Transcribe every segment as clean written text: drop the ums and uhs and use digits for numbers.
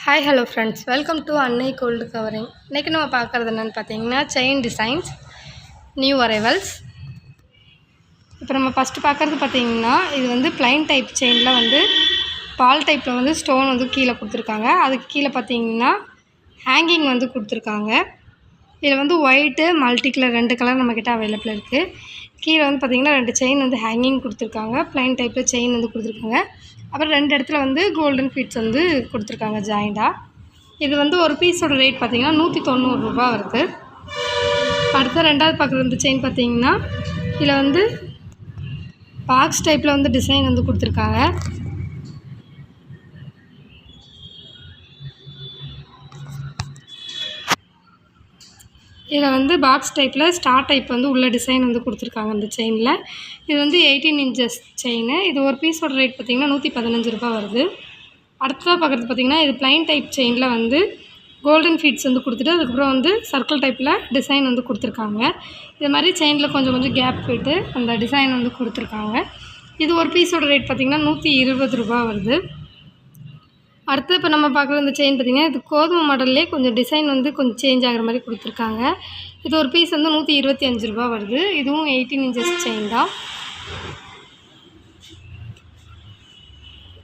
Hi hello friends, welcome to அன்னை gold covering. இன்றைக்கி நம்ம பார்க்குறது என்னென்னு பார்த்தீங்கன்னா செயின் டிசைன்ஸ், நியூ அரைவல்ஸ். இப்போ நம்ம ஃபஸ்ட்டு பார்க்குறது பார்த்திங்கன்னா இது வந்து ப்ளைன் டைப் செயினில் வந்து பால் டைப்பில் வந்து ஸ்டோன் வந்து கீழே கொடுத்துருக்காங்க. அதுக்கு கீழே பார்த்திங்கன்னா ஹேங்கிங் வந்து கொடுத்துருக்காங்க. இதில் வந்து ஒயிட்டு மல்டி கலர் 2 கலர் நம்மக்கிட்ட அவைலபிள் இருக்குது. கீழே வந்து பார்த்திங்கன்னா 2 செயின் வந்து ஹேங்கிங் கொடுத்துருக்காங்க. ப்ளைன் டைப்பில் செயின் வந்து கொடுத்துருக்காங்க. அப்புறம் 2 இடத்துல வந்து கோல்டன் ஃபீட்ஸ் வந்து கொடுத்துருக்காங்க ஜாயிண்டாக. இது வந்து ஒரு பீஸோட ரேட் பார்த்திங்கன்னா 190 ரூபா வருது. அடுத்த ரெண்டாவது பார்க்குற இந்த செயின் பார்த்திங்கன்னா இதில் வந்து பாக்ஸ் டைப்பில் வந்து டிசைன் வந்து கொடுத்துருக்காங்க. இதில் வந்து பாக்ஸ் டைப்பில் ஸ்டார் டைப் வந்து உள்ள டிசைன் வந்து கொடுத்துருக்காங்க இந்த செயினில். இது வந்து 18 இன்ச்சஸ் செயின். இது ஒரு பீஸோட ரேட் பார்த்திங்கன்னா 115 ரூபா வருது. அடுத்ததாக பார்க்குறது பார்த்திங்கன்னா இது ப்ளைன் டைப் செயினில் வந்து கோல்டன் ஃபீட்ஸ் வந்து கொடுத்துட்டு அதுக்கப்புறம் வந்து சர்க்கிள் டைப்பில் டிசைன் வந்து கொடுத்துருக்காங்க. இது மாதிரி செயினில் கொஞ்சம் கொஞ்சம் கேப் போய்ட்டு அந்த டிசைன் வந்து கொடுத்துருக்காங்க. இது ஒரு பீஸோட ரேட் பார்த்திங்கன்னா 120 ரூபா வருது. அடுத்து இப்போ நம்ம பார்க்குற இந்த செயின் பார்த்திங்கன்னா இது கோதுமை மாடல்லே கொஞ்சம் டிசைன் வந்து கொஞ்சம் சேஞ்ச் ஆகிற மாதிரி கொடுத்துருக்காங்க. இது ஒரு பீஸ் வந்து 125 ரூபா வருது. இதுவும் 18 இன்ச்சஸ் செயின் தான்.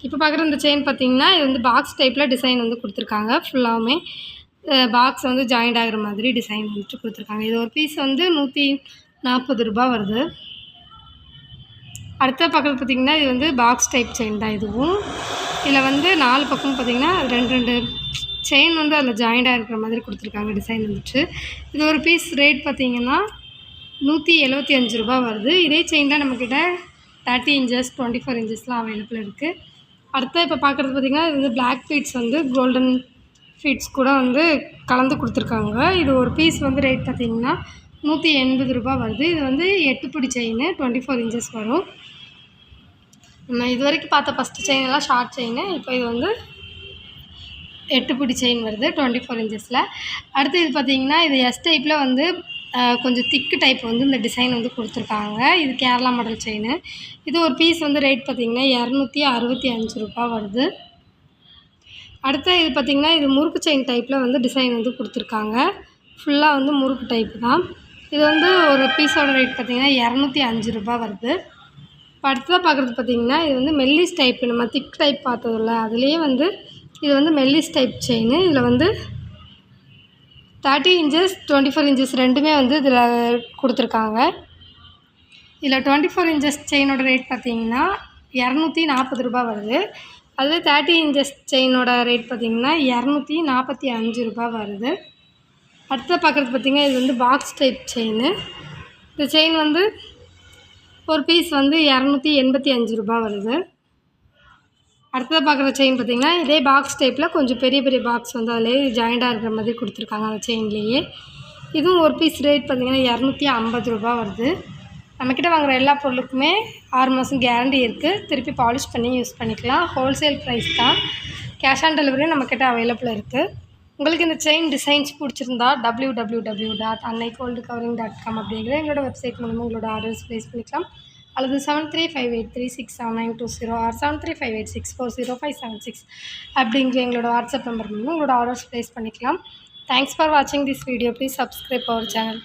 இப்போ பார்க்குற இந்த செயின் பார்த்திங்கன்னா இது வந்து பாக்ஸ் டைப்பில் டிசைன் வந்து கொடுத்துருக்காங்க. ஃபுல்லாகவுமே பாக்ஸ் வந்து ஜாயிண்ட் ஆகிற மாதிரி டிசைன் வந்துட்டு கொடுத்துருக்காங்க. இது ஒரு பீஸ் வந்து 140 ரூபா வருது. அடுத்த பக்கத்தில் பார்த்திங்கன்னா இது வந்து பாக்ஸ் டைப் செயின் தான். இதுவும் இதில் வந்து 4 பக்கம் பார்த்திங்கன்னா 2 செயின் வந்து அதில் ஜாயிண்டாக இருக்கிற மாதிரி கொடுத்துருக்காங்க டிசைன் வந்துட்டு. இது ஒரு பீஸ் ரேட் பார்த்திங்கன்னா 175 ரூபா வருது. இதே செயினில் நம்மக்கிட்ட 30 இன்ச்சஸ் 24 இன்ச்சஸ்லாம் அவைலபிள் இருக்குது. அடுத்த இப்போ பார்க்குறது பார்த்திங்கன்னா இது வந்து பிளாக் ஃபீட்ஸ் வந்து கோல்டன் ஃபீட்ஸ் கூட வந்து கலந்து கொடுத்துருக்காங்க. இது ஒரு பீஸ் வந்து ரேட் பார்த்திங்கன்னா 180 ரூபா வருது. இது வந்து 8 பிடி செயின் 24 இன்ச்சஸ் வரும். நம்ம இது வரைக்கும் பார்த்த ஃபஸ்ட்டு செயின் எல்லாம் ஷார்ட் செயின். இப்போ இது வந்து 8 பிடி செயின் வருது 24 இன்ச்சஸில். அடுத்து இது பார்த்திங்கன்னா இது எஸ் டைப்பில் வந்து கொஞ்சம் திக்கு டைப் வந்து இந்த டிசைன் வந்து கொடுத்துருக்காங்க. இது கேரளா மாடல் செயின். இது ஒரு பீஸ் வந்து ரேட் பார்த்திங்கன்னா 265 ரூபா வருது. அடுத்து இது பார்த்திங்கன்னா இது முறுக்கு செயின் டைப்பில் வந்து டிசைன் வந்து கொடுத்துருக்காங்க. ஃபுல்லாக வந்து முறுக்கு டைப்பு தான். இது வந்து ஒரு பீஸோட ரேட் பார்த்திங்கன்னா 205 ரூபா வருது. இப்போ அடுத்ததாக பார்க்குறது பார்த்திங்கன்னா இது வந்து மெல்லிஸ் டைப். நம்ம திக் டைப் பார்த்ததில்ல அதுலேயே வந்து இது வந்து மெல்லிஸ் டைப் செயின். இதில் வந்து 30 இன்ச்சஸ் 24 இன்ச்சஸ் ரெண்டுமே வந்து இதில் கொடுத்துருக்காங்க. இதில் 24 இன்ச்சஸ் செயினோட ரேட் பார்த்திங்கன்னா 240 ரூபா வருது. அதுவே 30 இன்ச்சஸ் செயினோட ரேட் பார்த்திங்கன்னா 245 ரூபா வருது. அடுத்த பார்க்குறது பார்த்திங்கன்னா இது வந்து பாக்ஸ் டைப் செயின். இந்த செயின் வந்து ஒரு பீஸ் வந்து 285 ரூபா வருது. அடுத்ததாக பார்க்குற செயின் பார்த்திங்கன்னா இதே பாக்ஸ் டைப்பில் கொஞ்சம் பெரிய பெரிய பாக்ஸ் வந்து அதிலே ஜாயிண்டாக இருக்கிற மாதிரி கொடுத்துருக்காங்க அந்த செயின்லேயே. இதுவும் ஒரு பீஸ் ரேட் பார்த்திங்கன்னா 250 ரூபா வருது. நம்மக்கிட்ட வாங்குகிற எல்லா பொருளுக்குமே 6 மாதம் கேரண்டி இருக்குது. திருப்பி பாலிஷ் பண்ணி யூஸ் பண்ணிக்கலாம். ஹோல்சேல் ப்ரைஸ் தான். கேஷ் ஆன் டெலிவரியும் நம்மக்கிட்ட அவைலபிள் இருக்குது. உங்களுக்கு இந்த செயின் டிசைன்ஸ் பிடிச்சிருந்தா www.annaigoldcovering.com அப்படிங்கிற எங்களோட வெப்சைட் மூலமாக உங்களோட ஆர்டர்ஸ் ப்ளேஸ் பண்ணிக்கலாம். அல்லது 7358367920 ஆர் 7358640576 அப்படிங்கிற எங்களோட வாட்ஸ்அப் நம்பர் மூலமாக உங்களோட ஆர்டர்ஸ் ப்ளேஸ் பண்ணிக்கலாம். தேங்க்ஸ் ஃபார் வாட்சிங் this video. Please subscribe our channel.